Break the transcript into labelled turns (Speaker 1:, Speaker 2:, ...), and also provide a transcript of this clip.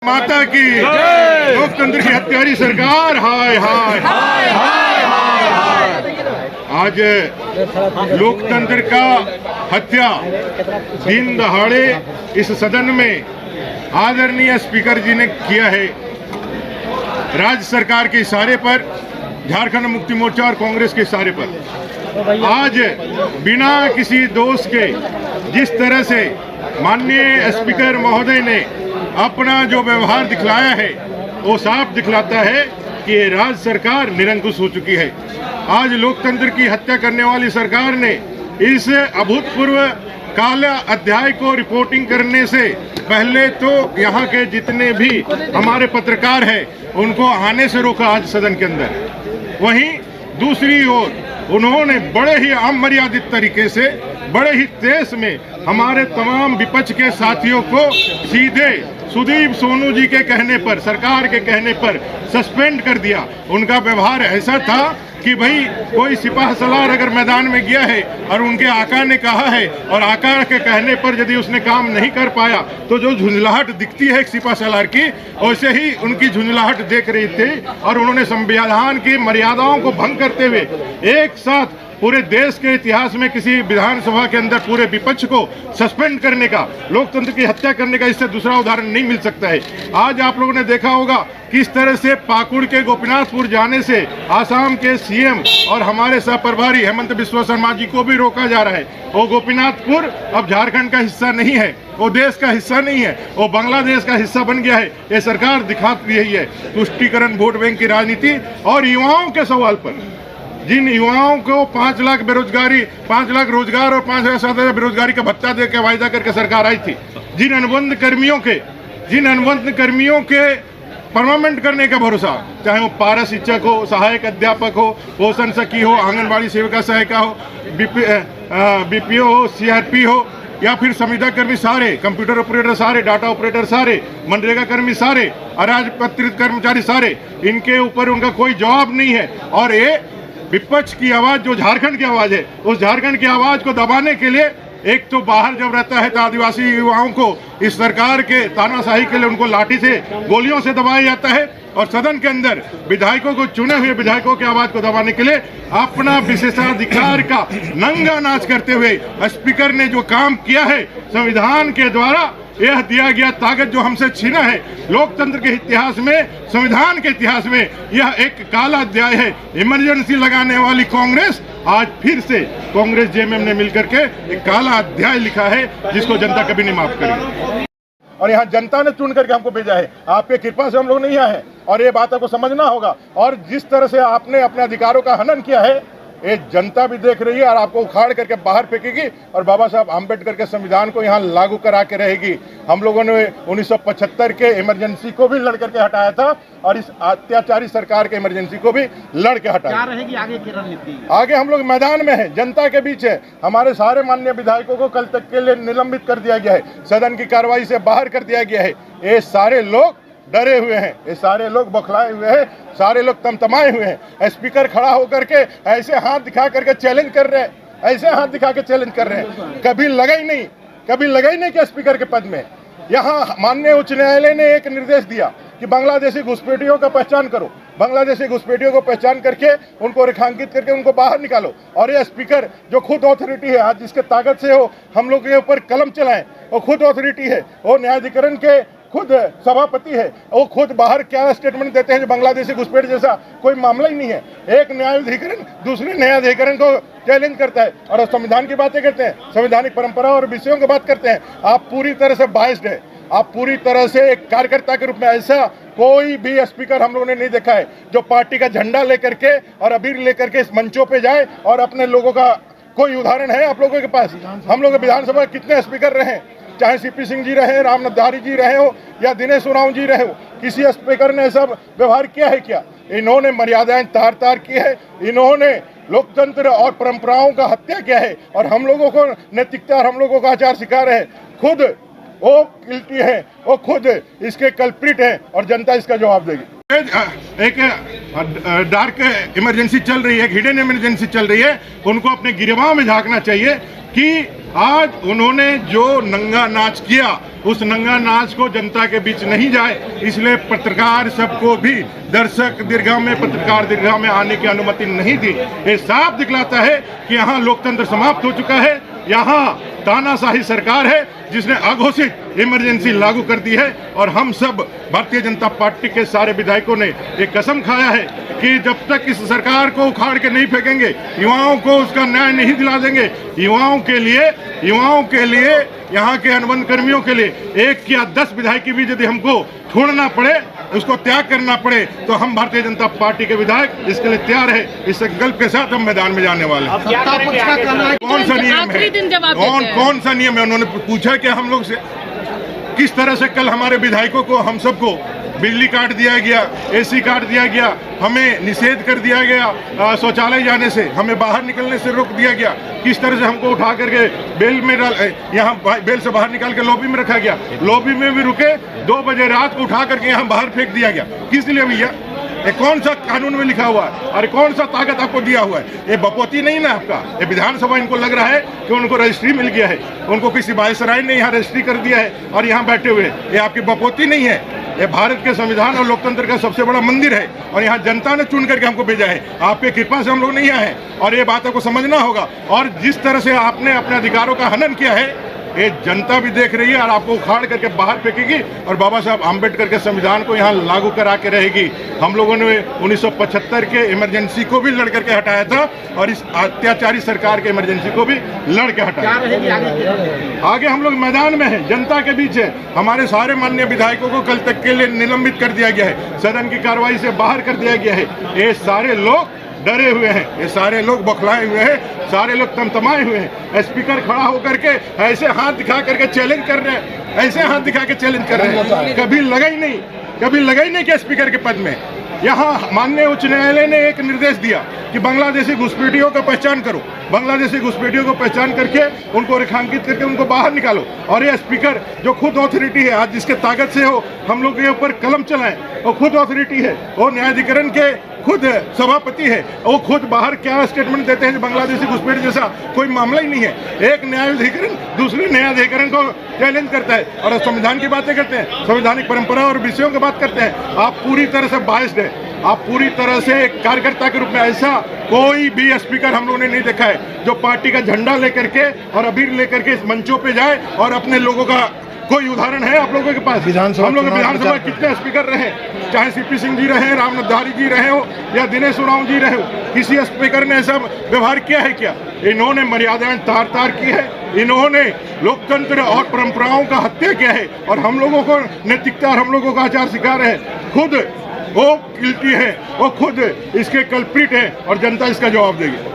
Speaker 1: माता की लोकतंत्र की हत्यारी सरकार। हाय हाय हाय हाय हाय। आज लोकतंत्र का हत्या दिन दहाड़े इस सदन में आदरणीय स्पीकर जी ने किया है। राज्य सरकार के इशारे पर, झारखंड मुक्ति मोर्चा और कांग्रेस के इशारे पर आज बिना किसी दोष के जिस तरह से माननीय स्पीकर महोदय ने अपना जो व्यवहार दिखलाया है वो साफ दिखलाता है कि ये राज्य सरकार निरंकुश हो चुकी है। आज लोकतंत्र की हत्या करने वाली सरकार ने इस अभूतपूर्व काला अध्याय को रिपोर्टिंग करने से पहले तो यहाँ के जितने भी हमारे पत्रकार हैं उनको आने से रोका आज सदन के अंदर। वहीं दूसरी ओर उन्होंने बड़े ही अमर्यादित तरीके से, बड़े ही तेज में हमारे तमाम विपक्ष के साथियों को सीधे सुदीप सोनू जी के कहने पर, सरकार के कहने पर सस्पेंड कर दिया। उनका व्यवहार ऐसा था कि भाई कोई सिपाह सलार अगर मैदान में गया है और उनके आका ने कहा है और आका के कहने पर यदि उसने काम नहीं कर पाया तो जो झुंझलाहट दिखती है एक सिपाह सलार की, वैसे ही उनकी झुंझलाहट देख रही थी। और उन्होंने संविधान की मर्यादाओं को भंग करते हुए एक साथ पूरे देश के इतिहास में किसी विधानसभा के अंदर पूरे विपक्ष को सस्पेंड करने का, लोकतंत्र की हत्या करने का इससे दूसरा उदाहरण नहीं मिल सकता है। आज आप लोगों ने देखा होगा किस तरह से पाकुड़ के गोपीनाथपुर जाने से आसाम के सीएम और हमारे सह प्रभारी हेमंत बिस्वा शर्मा जी को भी रोका जा रहा है। वो गोपीनाथपुर अब झारखंड का हिस्सा नहीं है, वो देश का हिस्सा नहीं है, वो बांग्लादेश का हिस्सा बन गया है। ये सरकार दिखा रही है तुष्टीकरण, वोट बैंक की राजनीति। और युवाओं के सवाल पर, जिन युवाओं को 5 लाख बेरोजगारी, 5 लाख रोजगार और 5,000 बेरोजगारी का भत्ता दे के वायदा करके सरकार आई थी, जिन अनुबंध कर्मियों के परमानेंट करने का भरोसा, चाहे वो पारा शिक्षक हो, सहायक अध्यापक हो, पोषण सखी हो, आंगनबाड़ी सेविका सहायिका हो, बीपीओ हो, सीआरपी हो, या फिर संविदा कर्मी सारे, कंप्यूटर ऑपरेटर सारे, डाटा ऑपरेटर सारे, मनरेगा कर्मी सारे, अराजपत्रित कर्मचारी सारे, इनके ऊपर उनका कोई जवाब नहीं है। और ये विपक्ष की आवाज जो झारखंड की आवाज है, उस झारखंड की आवाज को दबाने के लिए एक तो बाहर जब रहता है तो आदिवासी युवाओं को इस सरकार के तानाशाही के लिए उनको लाठी से, गोलियों से दबाया जाता है, और सदन के अंदर विधायकों को, चुने हुए विधायकों की आवाज को दबाने के लिए अपना विशेषाधिकार का नंगा नाच करते हुए स्पीकर ने जो काम किया है, संविधान के द्वारा यह दिया गया ताकत जो हमसे छीना है, लोकतंत्र के इतिहास में, संविधान के इतिहास में यह एक काला अध्याय है। इमरजेंसी लगाने वाली कांग्रेस आज फिर से कांग्रेस जेएमएम ने मिलकर के एक काला अध्याय लिखा है जिसको जनता कभी नहीं माफ करेगी। और यहाँ जनता ने चुन करके हमको भेजा है, आपके कृपा से हम लोग नहीं आए हैं, और ये बात आपको समझना होगा। और जिस तरह से आपने अपने अधिकारों का हनन किया है, ये जनता भी देख रही है और आपको उखाड़ करके बाहर फेंकेगी और बाबा साहब आम्बेडकर के संविधान को यहाँ लागू करा के रहेगी। हम लोगों ने 1975 के इमरजेंसी को भी लड़ करके हटाया था और इस अत्याचारी सरकार के इमरजेंसी को भी लड़ के हटाया। क्या रहेगी आगे की रणनीति? आगे हम लोग मैदान में हैं, जनता के बीच है। हमारे सारे माननीय विधायकों को कल तक के लिए निलंबित कर दिया गया है, सदन की कार्रवाई से बाहर कर दिया गया है। ये सारे लोग डरे हुए हैं, ये सारे लोग बौखलाए हुए हैं, सारे लोग तमतमाए हुए हैं। स्पीकर खड़ा होकर के ऐसे हाथ दिखा करके चैलेंज कर रहे हैं, ऐसे हाथ दिखा के चैलेंज कर रहे हैं। कभी लगा ही नहीं कि स्पीकर के पद में। यहाँ माननीय उच्च न्यायालय ने एक निर्देश दिया कि बांग्लादेशी घुसपैठियों का पहचान करो, बांग्लादेशी घुसपैठियों को पहचान करके उनको रेखांकित करके उनको बाहर निकालो। और ये स्पीकर जो खुद अथॉरिटी है, आज जिसके ताकत से हो हम लोग के ऊपर कलम चलाएं, वो खुद अथॉरिटी है, वो न्यायाधिकरण के खुद सभापति है, वो खुद बाहर क्या स्टेटमेंट देते हैं जो बांग्लादेशी घुसपैठ जैसा कोई मामला ही नहीं है। एक न्यायाधिकरण दूसरे न्यायाधिकरण को चैलेंज करता है और संविधान की बातें करते हैं, संवैधानिक परंपरा और विषयों की बात करते हैं। आप पूरी तरह से बायस्ड है, आप पूरी तरह से एक कार्यकर्ता के रूप में, ऐसा कोई भी स्पीकर हम लोगों ने नहीं देखा है जो पार्टी का झंडा लेकर के और अबीर लेकर के इस मंचों पे जाए और अपने लोगों का कोई उदाहरण है आप लोगों के पास? हम लोग विधानसभा कितने स्पीकर रहे, चाहे सीपी सिंह जी रहे, राम नंदारी जी रहे हो या दिनेश उरांव जी रहे हो, किसी स्पीकर ने ऐसा व्यवहार किया है क्या? इन्होंने मर्यादाएं तार तार की है, इन्होंने लोकतंत्र और परंपराओं का हत्या किया है और हम लोगों को नैतिकता और हम लोगों का आचार सिखा रहे हैं। खुद वो गिल्टी है, वो खुद इसके कल्प्रिट है और जनता इसका जवाब देगी। एक डार्क इमरजेंसी चल रही है, एक हिडन इमरजेंसी चल रही है, उनको अपने गिरबां में झांकना चाहिए कि आज उन्होंने जो नंगा नाच किया उस नंगा नाच को जनता के बीच नहीं जाए, इसलिए पत्रकार सबको भी दर्शक दीर्घा में, पत्रकार दीर्घा में आने की अनुमति नहीं दी। ये साफ दिखलाता है कि यहाँ लोकतंत्र समाप्त हो चुका है, यहाँ तानाशाही सरकार है जिसने अघोषित इमरजेंसी लागू कर दी है। और हम सब भारतीय जनता पार्टी के सारे विधायकों ने ये कसम खाया है कि जब तक इस सरकार को उखाड़ के नहीं फेंकेंगे, युवाओं को उसका न्याय नहीं दिला देंगे, युवाओं के लिए यहाँ के अनुबंध कर्मियों के लिए 1 या 10 विधायकी भी यदि हमको छोड़ना पड़े, उसको त्याग करना पड़े, तो हम भारतीय जनता पार्टी के विधायक इसके लिए तैयार है। इस संकल्प के साथ हम मैदान में जाने वाले हैं। कौन सा नियम है, कौन सा नियम है? उन्होंने पूछा कि हम लोग से किस तरह से कल हमारे विधायकों को, हम सबको बिजली काट दिया गया, एसी काट दिया गया, हमें निषेध कर दिया गया शौचालय जाने से, हमें बाहर निकलने से रोक दिया गया, किस तरह से हमको उठा करके बेल में यहाँ बेल से बाहर निकाल के लॉबी में रखा गया, लॉबी में भी रुके 2 बजे रात को उठा करके यहाँ बाहर फेंक दिया गया। किस लिए भैया? ये कौन सा कानून में लिखा हुआ है? अरे कौन सा ताकत आपको दिया हुआ है? ये बपोती नहीं ना आपका, ये विधानसभा इनको लग रहा है कि उनको रजिस्ट्री मिल गया है, उनको किसी बाईसराय ने यहाँ रजिस्ट्री कर दिया है और यहाँ बैठे हुए। ये आपकी बपोती नहीं है, ये भारत के संविधान और लोकतंत्र का सबसे बड़ा मंदिर है और यहाँ जनता ने चुन करके हमको भेजा है। आपके कृपा से हम लोग नहीं आए हैं और ये बात आपको समझना होगा। और जिस तरह से आपने अपने अधिकारों का हनन किया है, ये जनता भी देख रही है और आपको उखाड़ करके बाहर फेंकेगी और बाबा साहब आम्बेडकर के संविधान को यहाँ लागू करा के रहेगी। हम लोगों ने 1975 के इमरजेंसी को भी लड़ करके हटाया था और इस अत्याचारी सरकार के इमरजेंसी को भी लड़ के हटाया। आगे हम लोग मैदान में हैं, जनता के बीच है। हमारे सारे माननीय विधायकों को कल तक के लिए निलंबित कर दिया गया है, सदन की कार्रवाई से बाहर कर दिया गया है। ये सारे लोग डरे हुए हैं, ये सारे लोग बौखलाए हुए हैं, सारे लोग तमतमाए हुए हैं। स्पीकर खड़ा होकर के ऐसे हाथ दिखा करके चैलेंज कर रहे हैं, ऐसे हाथ दिखा के चैलेंज कर रहे हैं। कभी लगा ही नहीं कि स्पीकर के पद में। यहाँ माननीय उच्च न्यायालय ने एक निर्देश दिया कि बांग्लादेशी घुसपैठियों का पहचान करो, बांग्लादेशी घुसपैठियों को पहचान करके उनको रेखांकित करके उनको बाहर निकालो। और ये स्पीकर जो खुद अथॉरिटी है, आज जिसके ताकत से हो हम लोग के ऊपर कलम चलाएं, वो खुद अथॉरिटी है, वो न्यायाधिकरण के खुद सभापति है, वो खुद बाहर क्या स्टेटमेंट देते हैं बांग्लादेशी घुसपैठ जैसा कोई मामला ही नहीं है। एक न्यायाधिकरण दूसरे न्यायाधिकरण को चैलेंज करता है और संविधान की बातें करते हैं, संवैधानिक परंपरा और विषयों की बात करते हैं। आप पूरी तरह से बायस्ड है, आप पूरी तरह से एक कार्यकर्ता के रूप में, ऐसा कोई भी स्पीकर हम लोगों ने नहीं देखा है जो पार्टी का झंडा लेकर के और अबीर लेकर के इस मंचों पे जाए और अपने लोगों का कोई उदाहरण है आप लोगों के पास? हम लोग विधानसभा कितने स्पीकर रहे, चाहे सीपी सिंह जी रहे, राम नंदारी जी रहे हो या दिनेश उरांव जी रहे हो, किसी स्पीकर ने ऐसा व्यवहार किया है क्या? इन्होंने मर्यादाएं तार की है, इन्होंने लोकतंत्र और परंपराओं का हत्या किया है और हम लोगों को नैतिकता और हम लोगों का आचार सिखा रहे हैं। खुद वो गिल्टी है, वो खुद इसके कल्प्रिट है और जनता इसका जवाब देगी।